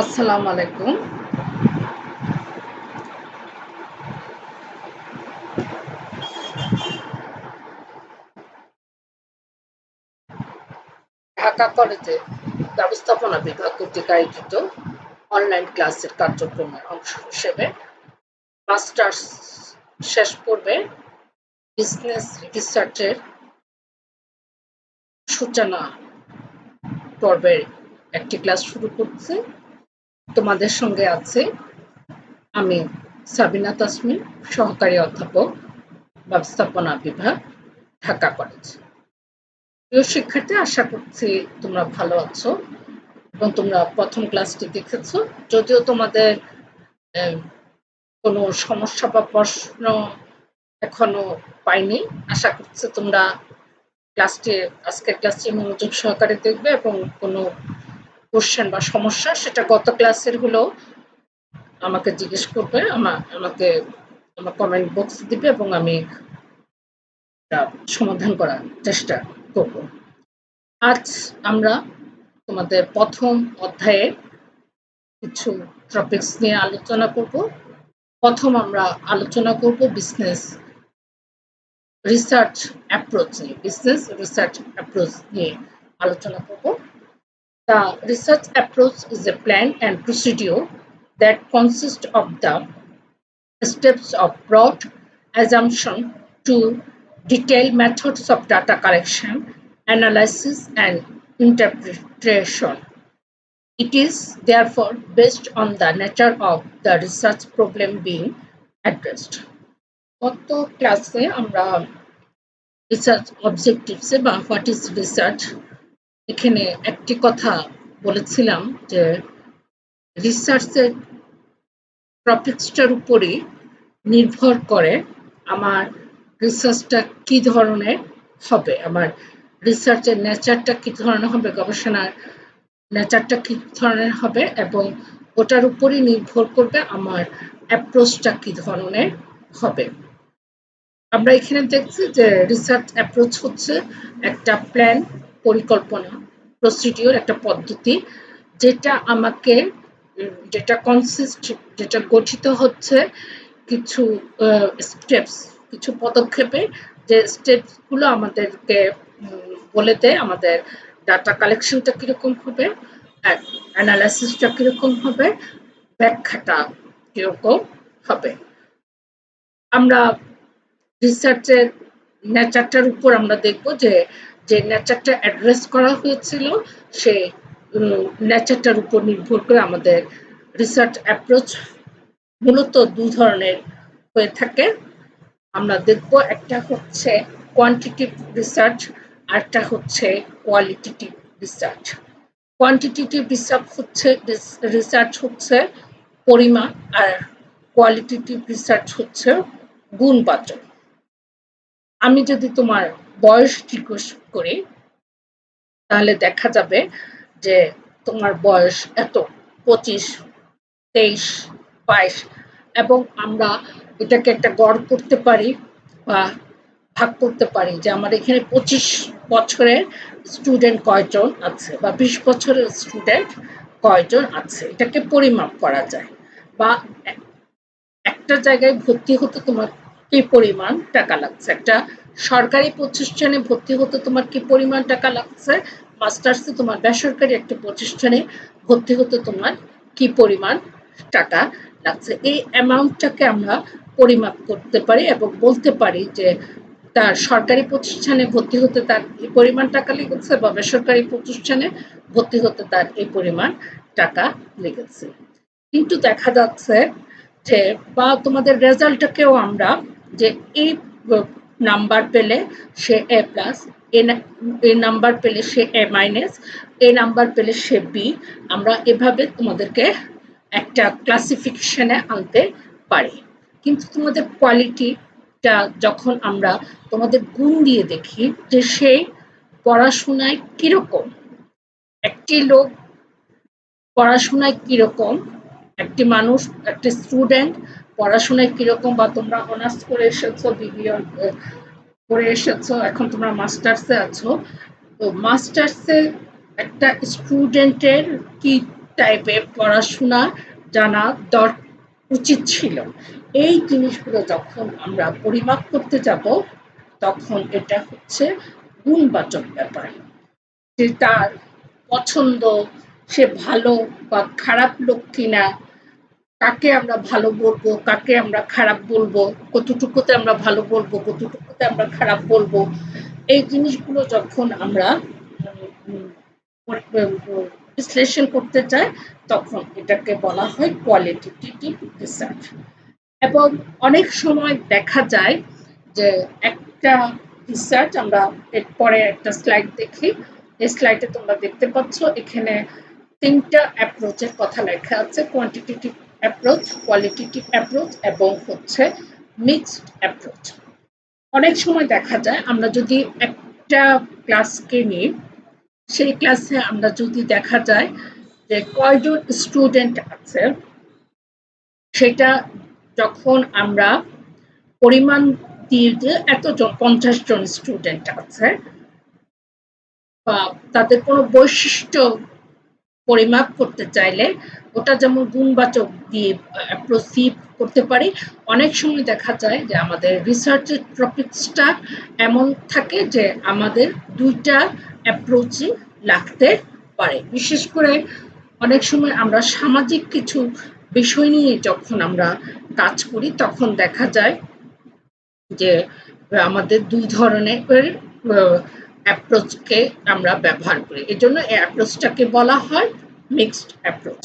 আসসালামু আলাইকুম। ঢাকা কলেজে ব্যবস্থাপনা বিভাগ কর্তৃক আয়োজিত অনলাইন ক্লাসের কার্যক্রমের অংশ হিসেবে মাস্টার্স শেষ পর্বে বিজনেস রিসার্চের সূচনা পর্বের একটি ক্লাস শুরু করছি। তোমাদের সঙ্গে আছে আমি সাবিনা তাসমিন, সহকারী অধ্যাপক, ব্যবস্থাপনা বিভাগ, ঢাকা কলেজ। প্রিয় শিক্ষার্থী, আশা করছি তোমরা ভালো আছো এবং তোমরা প্রথম ক্লাসটি দেখেছো। যদিও তোমাদের কোনো সমস্যা বা প্রশ্ন এখনো পাইনি, আশা করছি তোমরা আজকের ক্লাসটি মনোযোগ সহকারে দেখবে এবং কোনো কোশ্চেন বা সমস্যা সেটা গত ক্লাসের হলেও আমাকে জিজ্ঞেস করবে, আমাকে আমার কমেন্ট বক্স দিবে এবং আমি সমাধান করার চেষ্টা করব। আজ আমরা তোমাদের প্রথম অধ্যায়ে কিছু টপিকস নিয়ে আলোচনা করব। প্রথম আমরা আলোচনা করব বিজনেস রিসার্চ অ্যাপ্রোচ নিয়ে আলোচনা করব। The research approach is a plan and procedure that consists of the steps of broad assumption to detailed methods of data collection, analysis, and interpretation. It is therefore based on the nature of the research problem being addressed. গত ক্লাসে আমরা research অবজেক্টিভসে বা what is research এখানে একটি কথা বলেছিলাম যে রিসার্চের টপিকসটার উপরে নির্ভর করে আমার রিসার্চটা কি ধরনের হবে, আমার রিসার্চের নেচারটা কি ধরনের হবে, গবেষণার নেচারটা কি ধরনের হবে এবং ওটার উপরই নির্ভর করবে আমার অ্যাপ্রোচটা কি ধরনের হবে। আমরা এখানে দেখছি যে রিসার্চ অ্যাপ্রোচ হচ্ছে একটা প্ল্যান, পরিকল্পনা, প্রসিডিওর, একটা পদ্ধতি যেটা গঠিত হচ্ছে কিছু স্টেপস, কিছু পদক্ষেপে, যে স্টেপসগুলো আমাদেরকে বলে দেয় আমাদের ডাটা কালেকশনটা কীরকম হবে, অ্যানালাইসিসটা কীরকম হবে, ব্যাখ্যাটা কীরকম হবে। আমরা রিসার্চের নেচারটার উপর আমরা দেখব যে নেচারটা অ্যাড্রেস করা হয়েছিল সে নেচারটার উপর নির্ভর করে আমাদের রিসার্চ অ্যাপ্রোচ মূলত দুই ধরনের হয়ে থাকে। আমরা দেখব একটা হচ্ছে কোয়ান্টিটিভ রিসার্চ, আরটা হচ্ছে কোয়ালিটেটিভ রিসার্চ। কোয়ান্টিটেটিভ রিসার্চ হচ্ছে পরিমাণ আর কোয়ালিটেটিভ রিসার্চ হচ্ছে গুণবাচক। আমি যদি তোমার বয়স জিজ্ঞেস করি তাহলে দেখা যাবে যে তোমার বয়স এত, 25, 23, 22, এবং আমরা এটাকে একটা গড় করতে পারি বা ভাগ করতে পারি যে আমার এখানে 25 বছরের স্টুডেন্ট কয়জন আছে বা 20 বছরের স্টুডেন্ট কয়জন আছে, এটাকে পরিমাপ করা যায়। বা একটা জায়গায় ভর্তি হতে তোমার কি পরিমাণ টাকা লাগছে, একটা সরকারি প্রতিষ্ঠানে ভর্তি হতে তোমার কি পরিমাণ টাকা লাগছে, মাস্টার্সে তোমার বেসরকারি একটা প্রতিষ্ঠানে ভর্তি হতে তোমার কি পরিমাণ টাকা লাগছে, এই অ্যামাউন্টটাকে আমরা পরিমাপ করতে পারি এবং বলতে পারি যে তার সরকারি প্রতিষ্ঠানে ভর্তি হতে তার এই পরিমাণ টাকা লেগেছে বা বেসরকারি প্রতিষ্ঠানে ভর্তি হতে তার এই পরিমাণ টাকা লেগেছে। কিন্তু দেখা যাচ্ছে যে বা তোমাদের রেজাল্টটাকেও আমরা যে এই নাম্বার পেলে সে এ প্লাস, এ নাম্বার পেলে সে এ মাইনাস, এ নাম্বার পেলে সে বি, আমরা এভাবে তোমাদেরকে একটা ক্লাসিফিকেশনে আনতে পারি। কিন্তু তোমাদের কোয়ালিটিটা যখন আমরা তোমাদের গুণ দিয়ে দেখি যে সে পড়াশোনায় কিরকম, একটি লোক পড়াশোনায় কিরকম, একটি মানুষ, একটি স্টুডেন্ট পড়াশোনায় কিরকম, বা তোমরা অনার্স করে এসেছো, বিবিএ করে এসেছো, এখন তোমরা মাস্টার্সে আছো, তো মাস্টার্সে একটা স্টুডেন্টের কি টাইপের পড়াশোনা জানা উচিত ছিল। এই জিনিসগুলো যখন আমরা পরিমাপ করতে যাব তখন এটা হচ্ছে গুণবাচক ব্যাপার, যে তার পছন্দ, সে ভালো বা খারাপ লোক কিনা, কাকে আমরা ভালো বলবো, কাকে আমরা খারাপ বলবো, কতটুকুতে আমরা ভালো বলবো, কতটুকুতে আমরা খারাপ বলবো, এই জিনিসগুলো যখন আমরা বিশ্লেষণ করতে চাই তখন এটাকে বলা হয় কোয়ালিটেটিভ রিসার্চ। এবং অনেক সময় দেখা যায় যে একটা রিসার্চ, আমরা এরপরে একটা স্লাইড দেখি, এই স্লাইডে তোমরা দেখতে পাচ্ছ এখানে তিনটা অ্যাপ্রোচের কথা লেখা আছে: কোয়ান্টিটেটিভ অ্যাপ্রোচ, কোয়ালিটেটিভ অ্যাপ্রোচ এবং হচ্ছে মিক্সড অ্যাপ্রোচ। অনেক সময় দেখা যায় আমরা যদি একটা ক্লাসকে নিই, সেই ক্লাসে আমরা যদি দেখা যায় যে কয়জন স্টুডেন্ট আছে, সেটা যখন আমরা পরিমাণ দিয়ে যে এতজন 50 জন স্টুডেন্ট আছে, বা তাদের কোনো বৈশিষ্ট্য পরিমাপ করতে চাইলে ওটা যেমন গুণবাচক দিয়ে প্রসিভ করতে পারি, অনেক সময় দেখা যায় যে আমাদের রিসার্চের টপিকসটা এমন থাকে যে আমাদের দুইটা অ্যাপ্রোচই লাগতে পারে। বিশেষ করে অনেক সময় আমরা সামাজিক কিছু বিষয় নিয়ে যখন আমরা কাজ করি তখন দেখা যায় যে আমাদের দুই ধরনের অ্যাপ্রোচকে আমরা ব্যবহার করি, এজন্য এই অ্যাপ্রোচটাকে বলা হয় মিক্সড অ্যাপ্রোচ।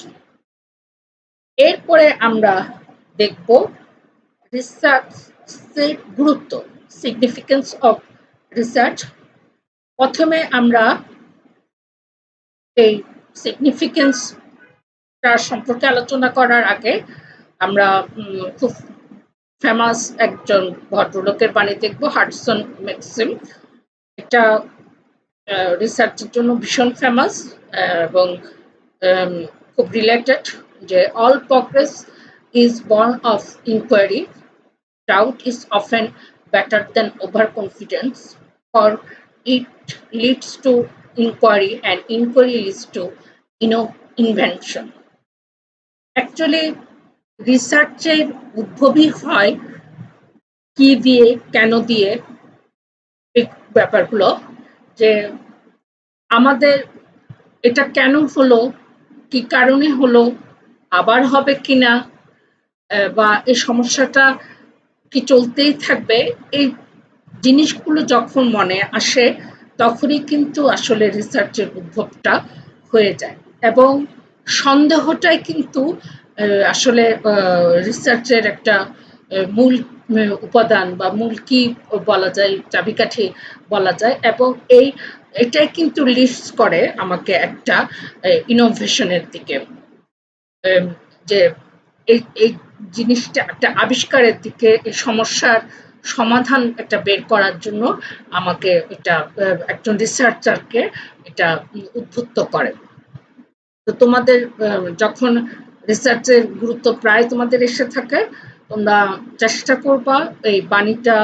এরপরে আমরা দেখব রিসার্চের গুরুত্ব, সিগনিফিকেন্স অফ রিসার্চ। প্রথমে আমরা এই সিগনিফিকেন্সটা সম্পর্কে আলোচনা করার আগে আমরা খুব ফেমাস একজন ভদ্রলোকের বাণী দেখব, হাডসন ম্যাক্সিম। এটা রিসার্চের জন্য ভীষণ ফেমাস এবং খুব রিলেটেড, যে all progress is born of inquiry, doubt is often better than over confidence, for it leads to inquiry and inquiry leads to invention. Actually রিসার্চের উদ্ভবই হয় কি দিয়ে, কেন দিয়ে, এই ব্যাপারগুলো, যে আমাদের এটা কেন হলো, কি কারণে হলো, আবার হবে কিনা, বা এই সমস্যাটা কি চলতেই থাকবে, এই জিনিসগুলো যখন মনে আসে তখনই কিন্তু আসলে রিসার্চের উদ্ভবটা হয়ে যায়। এবং সন্দেহটাই কিন্তু আসলে রিসার্চের একটা মূল উপাদান বা মূল কি বলা যায়, চাবিকাঠি বলা যায়। এবং এটাই কিন্তু লিডস করে আমাকে একটা ইনোভেশনের দিকে, যে এই জিনিসটা একটা আবিষ্কারের দিকে, এই সমস্যার সমাধান একটা বের করার জন্য আমাকে এটা একজন রিসার্চারকে এটা উদ্বুদ্ধ করে। তো তোমাদের যখন রিসার্চের গুরুত্ব প্রায় তোমাদের এসে থাকে, তোমরা চেষ্টা করবা এই বাণীটা,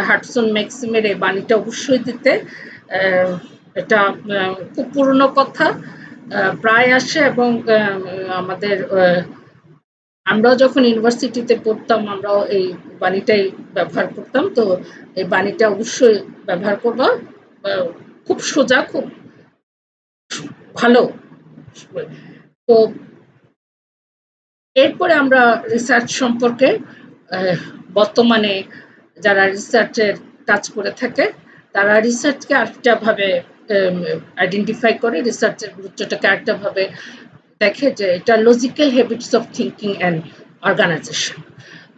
হাডসন ম্যাক্সিমের এই বাণীটা অবশ্যই দিতে। এটা খুব পুরনো কথা, প্রায় আসে, এবং আমাদের আমরাও যখন ইউনিভার্সিটিতে পড়তাম আমরাও এই বাণীটাই ব্যবহার করতাম। তো এই বাণীটা অবশ্যই ব্যবহার করবা, খুব সোজা, খুব ভালো। তো এরপরে আমরা রিসার্চ সম্পর্কে, বর্তমানে যারা রিসার্চের কাজ করে থাকে তারা রিসার্চকে আরেকটা ভাবে আইডেন্টিফাই করে, রিসার্চের গুরুত্বটাকে আরেকটা ভাবে দেখে, যে এটা logical habits of thinking and organization.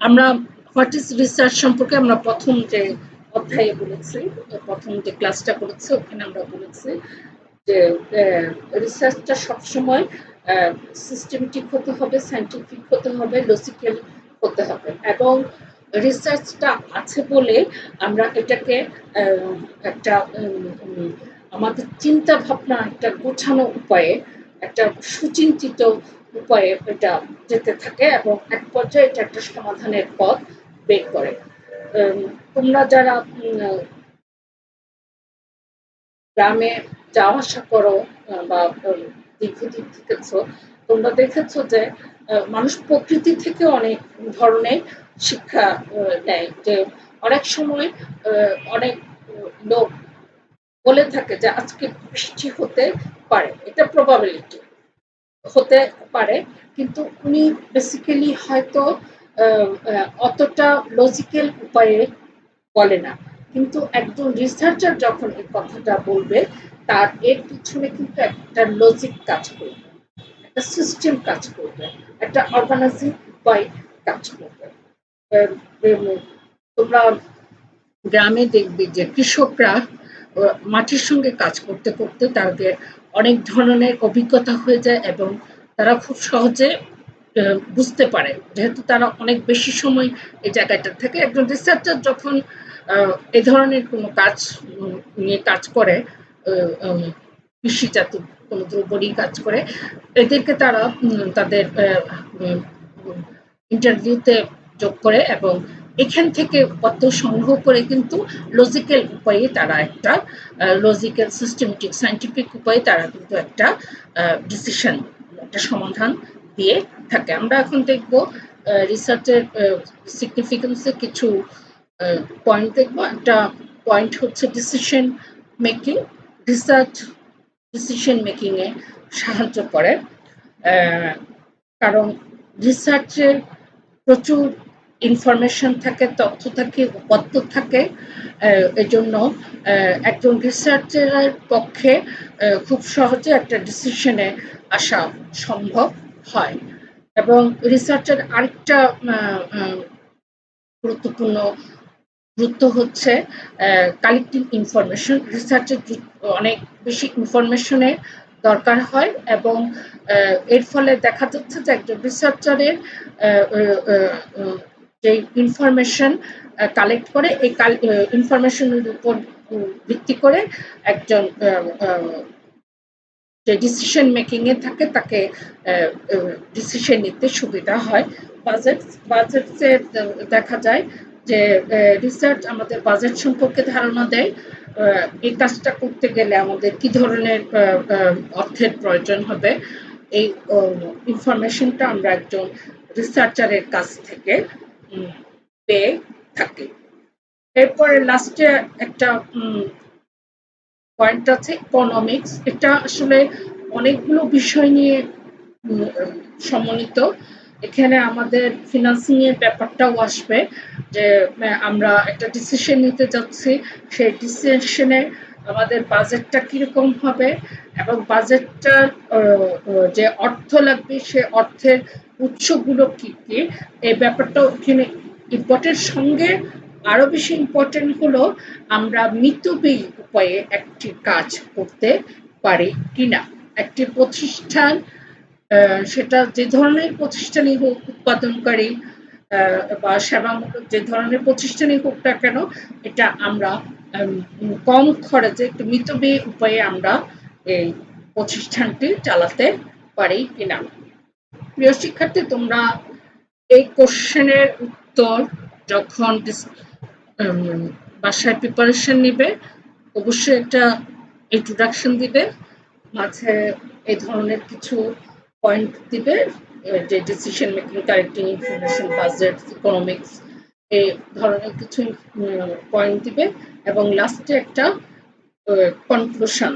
আমরা হোয়াট ইজ রিসার্চ সম্পর্কে আমরা প্রথম যে অধ্যায়ে বলেছি, প্রথম যে ক্লাসটা করেছি ওখানে আমরা বলেছি যে রিসার্চটা সবসময় সিস্টেমেটিক হতে হবে, সায়েন্টিফিক হতে হবে, লজিক্যাল হতে হবে। এবং রিসার্চটা আছে বলে আমরা এটাকে একটা আমাদের চিন্তা ভাবনা একটা গোছানো উপায়ে, একটা সুচিন্তিত উপায়ে এটা যেতে থাকে এবং এক পর্যায়ে এটা একটা সমাধানের পথ বের করে। তোমরা যারা গ্রামে যাওয়া আসা করো বা দীর্ঘদিন থেকেছো, তোমরা দেখেছো যে মানুষ প্রকৃতি থেকে অনেক ধরনের শিক্ষা নেয়, যে অনেক সময় অনেক লোক বলে থাকে যে আজকে বৃষ্টি হতে পারে, এটা প্রবাবিলিটি হতে পারে, কিন্তু উনি বেসিক্যালি হয়তো অতটা লজিক্যাল উপায়ে বলে না। কিন্তু একজন রিসার্চার যখন এই কথাটা বলবে, তার এর পিছনে কিন্তু একটা লজিক কাজ করবে, একটা সিস্টেম কাজ করবে, একটা অর্গানাইজিং উপায় কাজ করবে। তোমরা গ্রামে দেখবে যে কৃষকরা মাটির সঙ্গে কাজ করতে করতে তাদের অনেক ধরনের অভিজ্ঞতা হয়ে যায়, এবং তারা খুব সহজে বুঝতে পারে, যেহেতু তারা অনেক বেশি সময় এই জায়গাটা থেকে। একজন রিসার্চার যখন এ ধরনের কোনো কাজ নিয়ে কাজ করে, কৃষিজাত কোনো দ্রব্য নিয়ে কাজ করে, এদেরকে তারা তাদের ইন্টারভিউতে যোগ করে, এবং এখান থেকে তথ্য সংগ্রহ করে কিন্তু লজিক্যাল উপায়ে তারা একটা লজিক্যাল সিস্টেমেটিক সায়েন্টিফিক উপায়ে তারা কিন্তু একটা ডিসিশন, একটা সমাধান দিয়ে থাকে। আমরা এখন দেখব রিসার্চের সিগনিফিকেন্সে কিছু পয়েন্ট দেখব। একটা পয়েন্ট হচ্ছে decision making. Research decision making এ সাহায্য করে, কারণ রিসার্চে প্রচুর ইনফরমেশন থাকে, তথ্য থাকে, উপাত্ত থাকে। এজন্য একজন রিসার্চারের পক্ষে খুব সহজে একটা ডিসিশনে আসা সম্ভব হয়। এবং রিসার্চের আরেকটা গুরুত্বপূর্ণ গুরুত্ব হচ্ছে কালেক্টিং ইনফরমেশন। রিসার্চের অনেক বেশি ইনফরমেশনের দরকার হয়, এবং এর ফলে দেখা যাচ্ছে যে একজন রিসার্চারের যে ইনফরমেশন কালেক্ট করে, এই ইনফরমেশনের উপর ভিত্তি করে একজন যে ডিসিশন মেকিং এ থাকে তাকে ডিসিশন নিতে সুবিধা হয়। বাজেটে দেখা যায় যে রিসার্চ আমাদের বাজেট সম্পর্কে ধারণা দেয়, এই কাজটা করতে গেলে আমাদের কি ধরনের অর্থের প্রয়োজন হবে। এই ইনফরমেশনটা আমরা একজন রিসার্চারের কাছ থেকে পেয়ে থাকি। এরপরে লাস্টে একটা পয়েন্ট আছে ইকোনমিক্স। এটা আসলে অনেকগুলো বিষয় নিয়ে সমন্বিত। এখানে আমাদের ফিনান্সিং এর ব্যাপারটাও আসবে, যে আমরা একটা ডিসিশন নিতে যাচ্ছি, সেই ডিসিশনে আমাদের বাজেটটা কিরকম হবে, এবং বাজেটটার যে অর্থ লাগবে সে অর্থের উৎসগুলো কি কি, এই ব্যাপারটাও এখানে ইম্পর্টেন্ট। সঙ্গে আরো বেশি ইম্পর্টেন্ট হলো আমরা মিতব্যয়ী উপায়ে একটি কাজ করতে পারি কিনা। একটি প্রতিষ্ঠান, সেটা যে ধরনের প্রতিষ্ঠানই হোক, উৎপাদনকারী বা সেবামূলক যে ধরনের প্রতিষ্ঠানই হোক না কেন, এটা আমরা কম খরচে একটু মিতব্যয়ী উপায়ে আমরা এই প্রতিষ্ঠানটি চালাতে পারি কিনা। প্রিয় শিক্ষার্থী, তোমরা এই কোশ্চেনের উত্তর যখন বাসায় প্রিপারেশন নিবে, অবশ্যই একটা ইন্ট্রোডাকশন দিবে, মাঝে এই ধরনের কিছু পয়েন্ট দিবে, যে decision making, collecting information, budget, economics, এই ধরনের কিছু পয়েন্ট দিবে, এবং লাস্টে একটা কনক্লুশন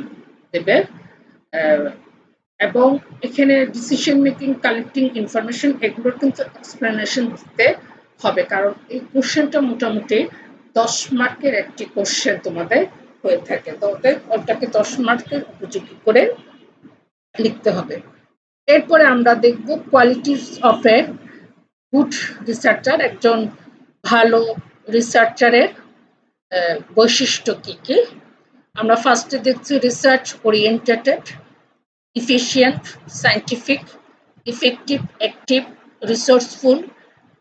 দেবে। এবং এখানে ডিসিশন মেকিং, কালেক্টিং ইনফরমেশন, এগুলোর কিন্তু এক্সপ্লেনেশন দিতে হবে, কারণ এই কোশ্চেনটা মোটামুটি 10 মার্কের একটি কোশ্চেন তোমাদের হয়ে থাকে, তো ওটাকে 10 মার্কের উপযোগী করে লিখতে হবে। এরপরে আমরা দেখব qualities of a good researcher. একজন ভালো রিসার্চারের বৈশিষ্ট্য কি কি। আমরা ফার্স্টে দেখছি research oriented, efficient, scientific, effective, active, resourceful,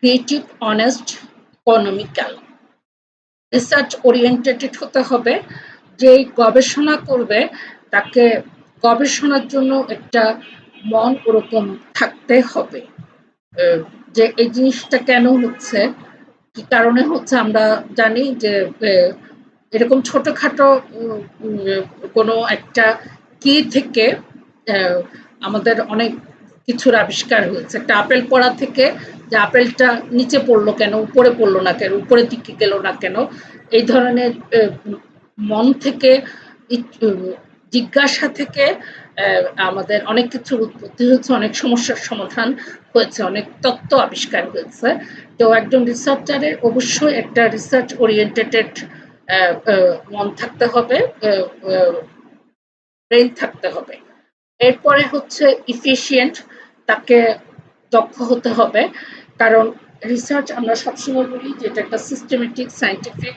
creative, honest, economical. Research oriented হতে হবে, যে গবেষণা করবে তাকে গবেষণার জন্য একটা মন ওরকম থাকতে হবে, যে এই জিনিসটা কেন হচ্ছে, কি কারণে হচ্ছে। আমরা জানি যে এরকম ছোটখাটো কোনো একটা কি থেকে আমাদের অনেক কিছুর আবিষ্কার হয়েছে। একটা আপেল পড়া থেকে যে আপেলটা নিচে পড়লো কেন, উপরে পড়লো না কেন, উপরের দিকে গেল না কেন, এই ধরনের মন থেকে জিজ্ঞাসা থেকে আমাদের অনেক কিছুর উৎপত্তি হয়েছে, অনেক সমস্যার সমাধান হয়েছে, অনেক তত্ত্ব আবিষ্কার হয়েছে। তো একজন রিসার্চারের অবশ্যই একটা রিসার্চ ওরিয়েন্টেড মন থাকতে হবে, ব্রেন থাকতে হবে। এরপরে হচ্ছে ইফিশিয়েন্ট, তাকে দক্ষ হতে হবে, কারণ রিসার্চ আমরা সবসময় বলি যে এটা একটা সিস্টেমেটিক, সায়েন্টিফিক,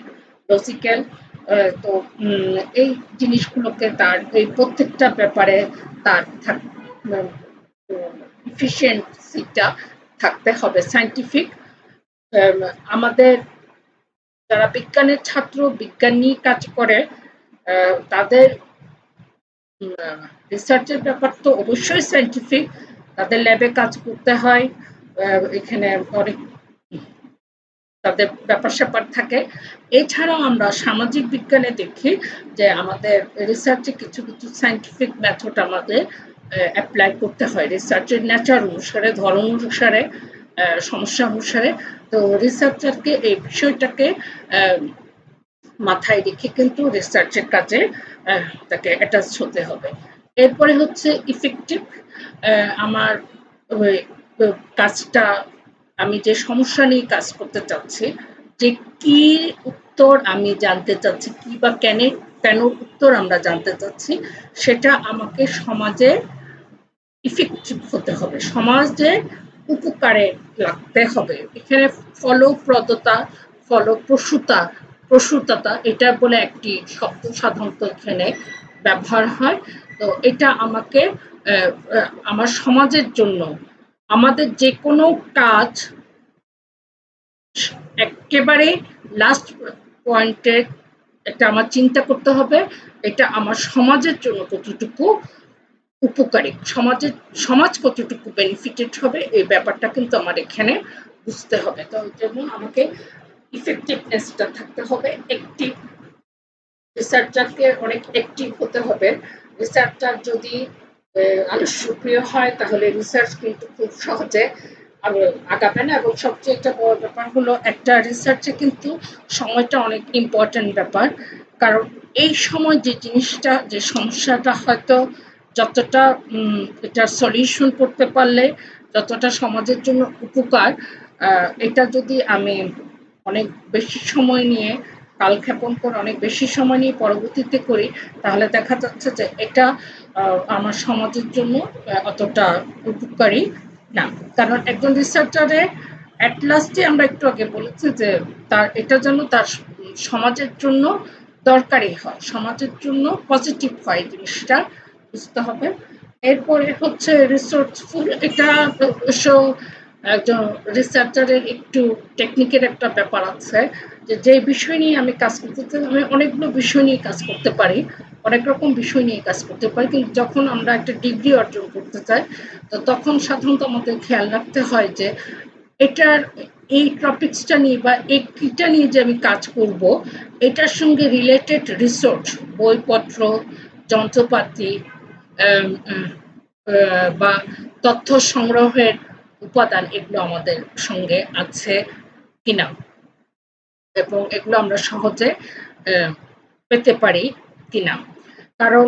লজিক্যাল। তো এই জিনিসগুলোকে তার এই প্রত্যেকটা ব্যাপারে তার ইফিশিয়েন্সিটা থাকতে হবে, সায়েন্টিফিক। আমাদের যারা বিজ্ঞানের ছাত্র, বিজ্ঞান নিয়ে কাজ করে, তাদের রিসার্চের ব্যাপার তো অবশ্যই সায়েন্টিফিক, তাদের ল্যাবে কাজ করতে হয়, এখানে অনেক তাদের ব্যাপার স্যাপার থাকে। এছাড়াও আমরা সামাজিক বিজ্ঞানে দেখি যে আমাদের রিসার্চে কিছু কিছু সায়েন্টিফিক মেথড আমাদের অ্যাপ্লাই করতে হয় রিসার্চের নেচার অনুসারে, ধরন অনুসারে, সমস্যা অনুসারে। তো রিসার্চারকে এই বিষয়টাকে মাথায় রেখে কিন্তু রিসার্চের কাজে তাকে অ্যাটাচ হতে হবে। এরপরে হচ্ছে ইফেক্টিভ। আমার কাজটা, আমি যে সমস্যা নিয়ে কাজ করতে চাচ্ছি, যে কি উত্তর আমি জানতে চাচ্ছি, কি বা কেন উত্তর আমরা জানতে চাচ্ছি, সেটা আমাকে সমাজে ইফেক্টিভ হতে হবে, সমাজে উপকারে লাগতে হবে। এখানে ফলপ্রদতা, প্রসূততা এটা বলে একটি শব্দ সাধারণত এখানে ব্যবহার হয়। তো এটা আমাকে আমার সমাজের জন্য, আমাদের যে কোনো কাজ একেবারে লাস্ট পয়েন্টে এটা আমার চিন্তা করতে হবে, এটা আমার সমাজের জন্য কতটুকু উপকারী, সমাজ কতটুকু বেনিফিটেড হবে, এই ব্যাপারটা কিন্তু আমার এখানে বুঝতে হবে। তো যেমন আমাকে ইফেক্টিভনেসটা থাকতে হবে, অ্যাক্টিভ। রিসার্চারকে অনেক অ্যাক্টিভ হতে হবে। রিসার্চার যদি আলস্যপ্রিয় হয়, তাহলে রিসার্চ কিন্তু খুব সহজে আগাবে না। এবং সবচেয়ে একটা বড় ব্যাপার হলো, একটা রিসার্চে কিন্তু সময়টা অনেক ইম্পর্টেন্ট ব্যাপার। কারণ এই সময় যে জিনিসটা, যে সমস্যাটা হয়তো যতটা এটার সলিউশন করতে পারলে যতটা সমাজের জন্য উপকার, এটা যদি আমি অনেক বেশি সময় নিয়ে, কালক্ষেপণ করে অনেক বেশি সময় নিয়ে পরবর্তীতে করি, তাহলে দেখা যাচ্ছে যে এটা আমার সমাজের জন্য অতটা উপকারী না। কারণ একজন রিসার্চারে অ্যাট লাস্টে আমরা একটু আগে বলেছি যে তার এটা যেন তার সমাজের জন্য দরকারি হয়, সমাজের জন্য পজিটিভ হয়, জিনিসটা বুঝতে হবে। এরপরে হচ্ছে রিসোর্সফুল। এটা অবশ্য একজন রিসার্চারের একটু টেকনিকের একটা ব্যাপার আছে, যে বিষয় নিয়ে আমি কাজ করতে চাই, আমি অনেকগুলো বিষয় নিয়ে কাজ করতে পারি, অনেক রকম বিষয় নিয়ে কাজ করতে পারি, কিন্তু যখন আমরা একটা ডিগ্রি অর্জন করতে চাই, তো তখন সাধারণত আমাদের খেয়াল রাখতে হয় যে এটার এই টপিকসটা নিয়ে বা এই কিটা নিয়ে যে আমি কাজ করব, এটার সঙ্গে রিলেটেড রিসোর্স, বইপত্র, যন্ত্রপাতি বা তথ্য সংগ্রহের উপাদান, এগুলো আমাদের সঙ্গে আছে কিনা, এবং এগুলো আমরা সহজে পেতে পারি কিনা। কারণ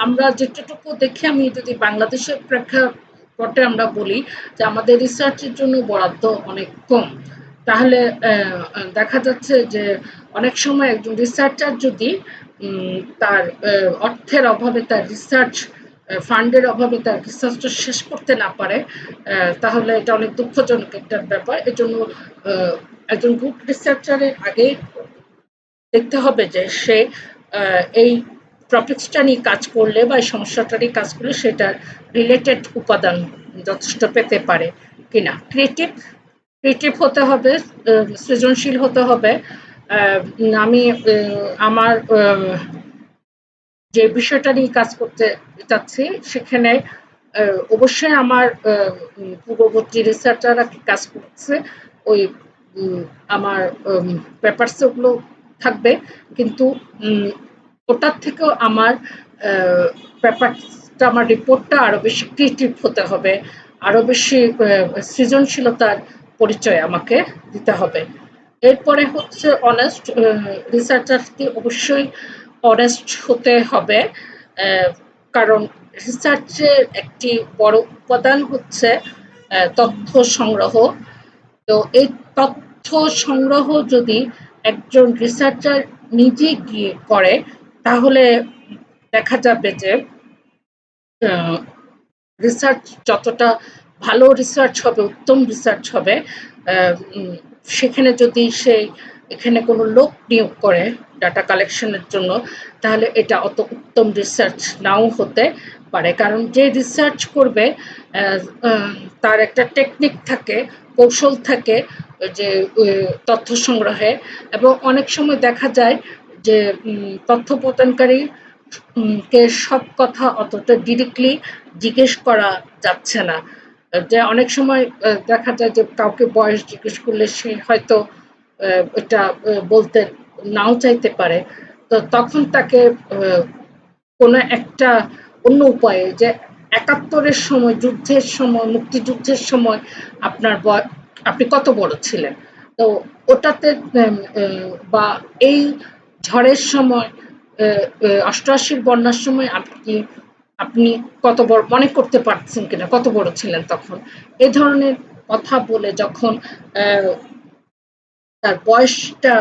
আমরা যেটুকু দেখি, আমি যদি বাংলাদেশের প্রেক্ষাপটে আমরা বলি যে আমাদের রিসার্চের জন্য বরাদ্দ অনেক কম, তাহলে দেখা যাচ্ছে যে অনেক সময় একজন রিসার্চার যদি তার অর্থের অভাবে, তার রিসার্চ ফান্ডের অভাবে তার রিসার্চটা শেষ করতে না পারে, তাহলে এটা অনেক দুঃখজনক একটা ব্যাপার। এজন্য একজন গুড রিসার্চারের আগে দেখতে হবে যে সে এই টপিকসটা নিয়ে কাজ করলে বা এই সমস্যাটা নিয়ে কাজ করলে সেটার রিলেটেড উপাদান যথেষ্ট পেতে পারে কিনা। ক্রিয়েটিভ হতে হবে, সৃজনশীল হতে হবে। আমি আমার যে বিষয়টা নিয়ে কাজ করতে চাচ্ছি, সেখানে অবশ্যই আমার পূর্ববর্তী রিসার্চাররা কাজ করছে, ওই আমার পেপারস ওগুলো থাকবে, কিন্তু ওটার থেকেও আমার পেপার আমার রিপোর্টটা আরো বেশি ক্রিয়েটিভ হতে হবে, আরো বেশি সৃজনশীলতার পরিচয় আমাকে দিতে হবে। এরপরে হচ্ছে অনেস্ট, রিসার্চারকে অবশ্যই অনেস্ট হতে হবে, কারণ রিসার্চের একটি বড় উপাদান হচ্ছে তথ্য সংগ্রহ। তো এই তথ্য সংগ্রহ যদি একজন রিসার্চার নিজে গিয়ে করে, তাহলে দেখা যাবে যে রিসার্চ যতটা ভালো রিসার্চ হবে, উত্তম রিসার্চ হবে, সেখানে যদি সে এখানে কোনো লোক নিয়োগ করে ডাটা কালেকশনের জন্য, তাহলে এটা অত উত্তম রিসার্চ নাও হতে পারে। কারণ যে রিসার্চ করবে তার একটা টেকনিক থাকে, কৌশল থাকে যে তথ্য সংগ্রহে, এবং অনেক সময় দেখা যায় যে তথ্য প্রদানকারী কে সব কথা অতটা ডিরেক্টলি জিজ্ঞেস করা যাচ্ছে না। যে অনেক সময় দেখা যায় যে কাউকে বয়স জিজ্ঞেস করলে সে হয়তো এটা বলতে নাও চাইতে পারে। তো তখন তাকে কোনো একটা অন্য উপায়ে, যে ৭১-এর সময়, যুদ্ধের সময়, মুক্তিযুদ্ধের সময় আপনার আপনি কত বড় ছিলেন? তো ওটাতে বা এই ঝড়ের সময়, ৮৮-র বন্যার সময় আপনি কত বড় মনে করতে পারছেন কিনা, কত বড় ছিলেন তখন? এ ধরনের কথা বলে যখন তার বয়সটা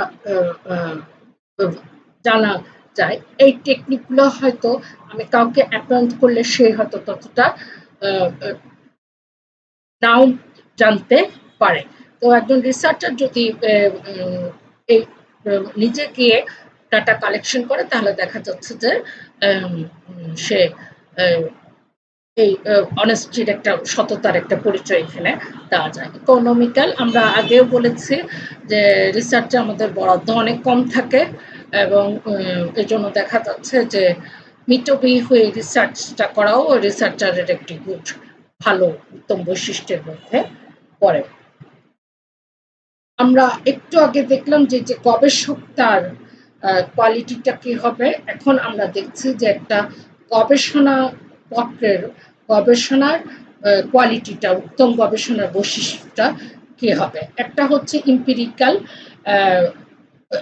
জানা যায়, এই টেকনিকগুলো হয়তো আমি কাউকে অ্যাপয়েন্ট করলে সে হয়তো ততটা নাও জানতে পারে। তো একজন রিসার্চার যদি এই নিজে গিয়ে ডাটা কালেকশন করে, তাহলে দেখা যাচ্ছে যে সে এই অনেস্টির একটা, সততার একটা পরিচয় এখানে দেওয়া যায়। ইকোনমিক্যাল, আমরা আগেও বলেছি যে রিসার্চে আমাদের বরাদ্দ অনেক কম থাকে, এবং এজন্য দেখা যাচ্ছে যে মিতব্যয়ী হয়ে রিসার্চটা করাও রিসার্চারের একটি গুড, ভালো, উত্তম বৈশিষ্ট্যের মধ্যে পড়ে। আমরা একটু আগে দেখলাম যে গবেষক তার কোয়ালিটিটা কি হবে। এখন আমরা দেখছি যে একটা গবেষণা পত্রের গবেষণার কোয়ালিটিটা, উত্তম গবেষণার বৈশিষ্ট্যটা কি হবে। একটা হচ্ছে ইম্পিরিক্যাল,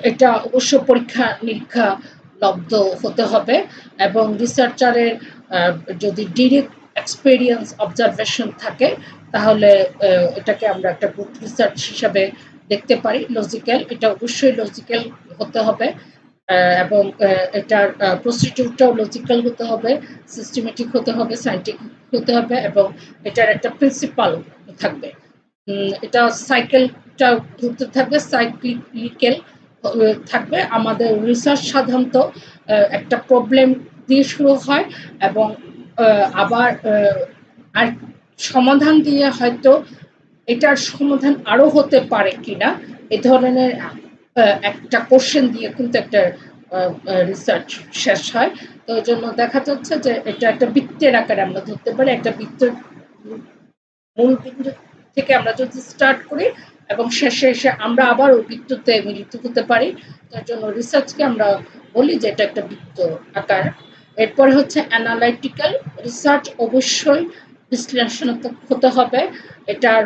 এটা অবশ্য পরীক্ষা নিরীক্ষা লব্ধ হতে হবে, এবং রিসার্চারের যদি ডিরেক্ট এক্সপেরিয়েন্স, অবজারভেশন থাকে, তাহলে এটাকে আমরা একটা গুড রিসার্চ হিসাবে দেখতে পারি। লজিক্যাল, এটা অবশ্যই লজিক্যাল হতে হবে, এবং এটার প্রসিডিউরটাও লজিক্যাল হতে হবে, সিস্টেমেটিক হতে হবে, সায়েন্টিফিক হতে হবে, এবং এটার একটা প্রিন্সিপাল থাকবে। এটা সাইকেলটা ঘুরতে থাকবে, সাইক্লিক্যাল থাকবে। আমাদের রিসার্চ সাধারণত একটা প্রবলেম দিয়ে শুরু হয়, এবং আবার আর সমাধান দিয়ে হয়তো এটার সমাধান আরো হতে পারে কিনা, এ ধরনের একটা কোশ্চেন দিয়ে কিন্তু একটা রিসার্চ শেষ হয়। তো ওই জন্য দেখা যাচ্ছে যে এটা একটা বৃত্তের আকারে আমরা ধরতে পারি। একটা বৃত্তের মূল বিন্দু থেকে আমরা যদি স্টার্ট করি এবং শেষে এসে আমরা আবার ওই বৃত্ততে মিলিত হতে পারি, তার জন্য রিসার্চকে আমরা বলি যে এটা একটা বৃত্ত আকার। এরপরে হচ্ছে অ্যানালাইটিক্যাল রিসার্চ, অবশ্যই বিশ্লেষণাত্মক হতে হবে। এটার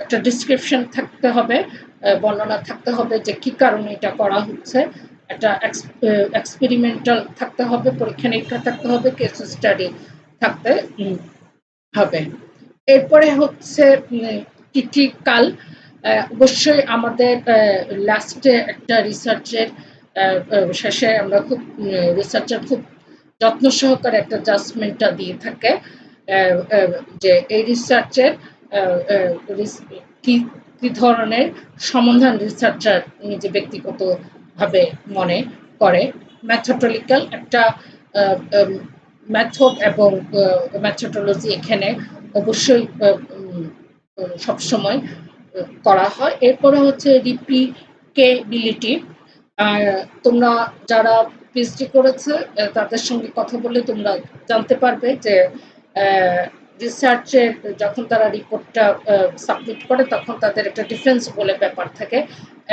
একটা ডিসক্রিপশন থাকতে হবে, বর্ণনা থাকতে হবে যে কি কারণে এটা করা হচ্ছে। একটা এক্সপেরিমেন্টাল থাকতে হবে, পরীক্ষা নিরীক্ষা থাকতে হবে, কেস স্টাডি থাকতে হবে। এরপরে হচ্ছে ক্রিটিক্যাল, অবশ্যই আমাদের লাস্টে একটা রিসার্চের শেষে আমরা খুব রিসার্চার খুব যত্ন সহকারে একটা জাজমেন্টটা দিয়ে থাকে যে এই রিসার্চের কি কি ধরনের সমাধান রিসার্চার নিজে ব্যক্তিগতভাবে মনে করে। ম্যাথোডোলজিক্যাল, একটা মেথড এবং ম্যাথোডোলজি এখানে অবশ্যই সবসময় করা হয়। এরপরে হচ্ছে রিপ্লিকেবিলিটি, তোমরা যারা পিএইচডি করেছে তাদের সঙ্গে কথা বলে তোমরা জানতে পারবে যে রিসার্চের যখন তারা রিপোর্টটা সাবমিট করে, তখন তাদের একটা ডিফেন্স বলে ব্যাপার থাকে,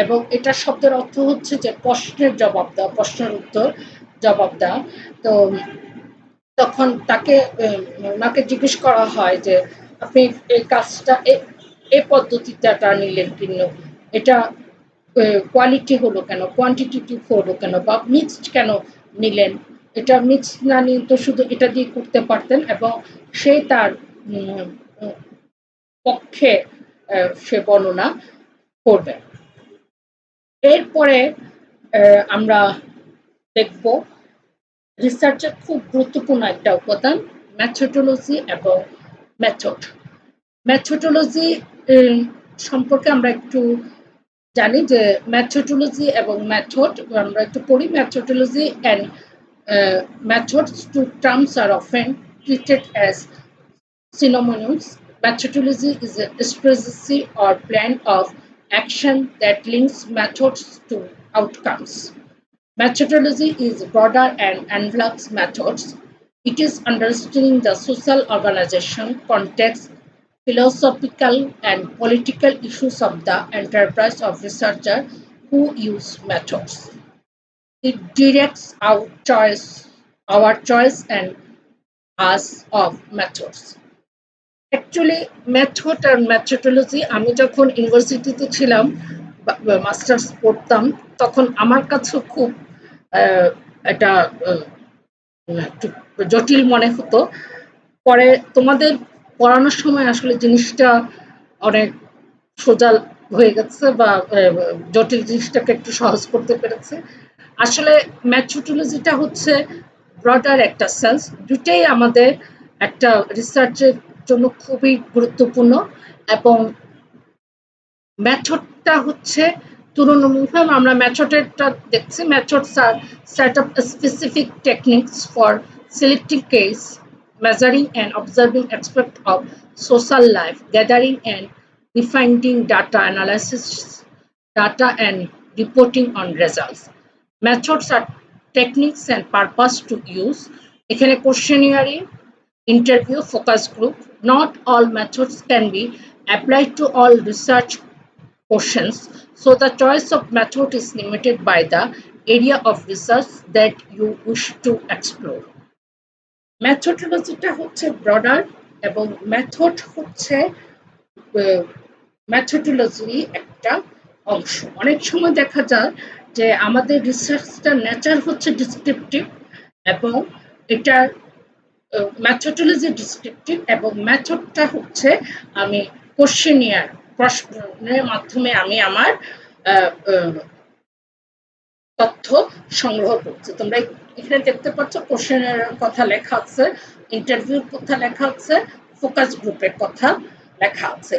এবং এটা শব্দের অর্থ হচ্ছে যে প্রশ্নের জবাব দেওয়া, প্রশ্নের উত্তর জবাব দেওয়া। তো তখন ওনাকে জিজ্ঞেস করা হয় যে আপনি এই কাজটা এই পদ্ধতিটা নিলেন কেন, এটা কোয়ালিটি হলো কেন, কোয়ান্টিটেটিভ হলো কেন, বা মিক্সড কেন নিলেন, এটা মিক্স না নিয়ে তো শুধু এটা দিয়ে করতে পারতেন, এবং সে তার পক্ষে সে বর্ণনা করবে। এরপরে আমরা দেখব রিসার্চের খুব গুরুত্বপূর্ণ একটা উপাদান মেথোডোলজি এবং মেথড। মেথোডোলজি সম্পর্কে আমরা একটু জানি যে মেথোডোলজি এবং মেথড আমরা একটু পড়ি। Methodology and methods, two terms are often treated as synonyms. Methodology is a strategy or plan of action that links methods to outcomes. Methodology is broader and envelops methods. It is understanding the social organization, context, philosophical and political issues of the enterprise of researchers who use methods. It directs our choice and us of methods. Actually method আর methodology আমি যখন ইউনিভার্সিটিতে ছিলাম, masters পড়তাম, তখন আমার কাছেও খুব এটা একটু জটিল মনে হতো। পরে তোমাদের পড়ানোর সময় আসলে জিনিসটা অনেক সোজা হয়ে গেছে, বা জটিল জিনিসটাকে একটু সহজ করতে পেরেছে। আসলে মেথোডোলজিটা হচ্ছে ব্রডার একটা সেন্স, দুটাই আমাদের একটা রিসার্চের জন্য খুবই গুরুত্বপূর্ণ, এবং মেথডটা হচ্ছে তুলনামূলক আমরা মেথডেরটা দেখছি। মেথডস আর set of specific techniques for selecting case, measuring and observing aspects of social life, gathering and refining data, analysis data and reporting on results. Methods are techniques and purpose to use. এখানে questionnaire, interview, focus group. Not all methods can be applied to all research questions, so the choice of method is limited by the area of research that you wish to explore. মেথোডোলজিটা হচ্ছে broader, এবং method হচ্ছে মেথোডোলজির একটা অংশ। অনেক সময় দেখা যায় যে আমাদের রিসার্চটার নেচার হচ্ছে ডিসক্রিপটিভ, এবং এটার মেথোডোলজি ডিসক্রিপটিভ, এবং মেথডটা হচ্ছে আমি কোশ্চেনিয়ার, প্রশ্নের মাধ্যমে আমি আমার তথ্য সংগ্রহ করছি। তোমরা এখানে দেখতে পাচ্ছ কোশ্চেনের কথা লেখা আছে, ইন্টারভিউর কথা লেখা আছে, ফোকাস গ্রুপের কথা লেখা আছে।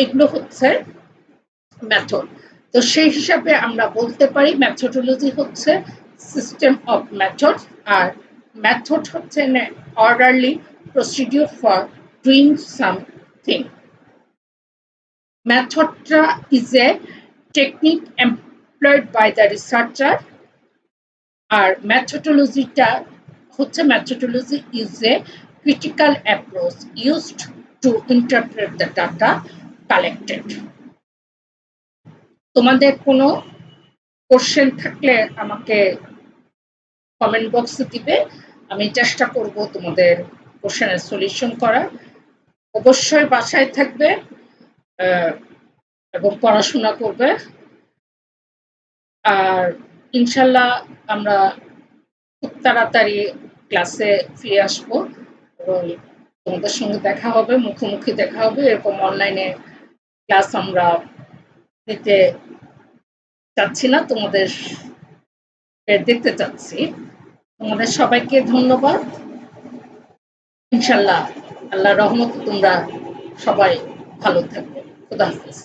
এগুলো হচ্ছে মেথড। তো সেই হিসাবে আমরা বলতে পারি মেথোডোলজি হচ্ছে সিস্টেম অফ মেথড, আর মেথড হচ্ছে orderly procedure for doing something. মেথডটা is a technique employed by the researcher, আর মেথোডোলজিটা হচ্ছে methodology is a critical approach used to interpret the data collected. তোমাদের কোনো কোশ্চেন থাকলে আমাকে কমেন্ট বক্সে দিবে, আমি চেষ্টা করব তোমাদের কোশ্চেনের সলিউশন করার। অবশ্যই বাসায় থাকবে এবং পড়াশোনা করবে, আর ইনশাল্লাহ আমরা খুব তাড়াতাড়ি ক্লাসে ফিরে আসবো, এবং তোমাদের সঙ্গে দেখা হবে, মুখোমুখি দেখা হবে। এরকম অনলাইনে ক্লাস আমরা নিতে চাচ্ছি না, তোমাদের দেখতে চাচ্ছি। তোমাদের সবাইকে ধন্যবাদ। ইনশাল্লাহ আল্লাহর রহমতে তোমরা সবাই ভালো থাকবে। খুদা হাফেজ।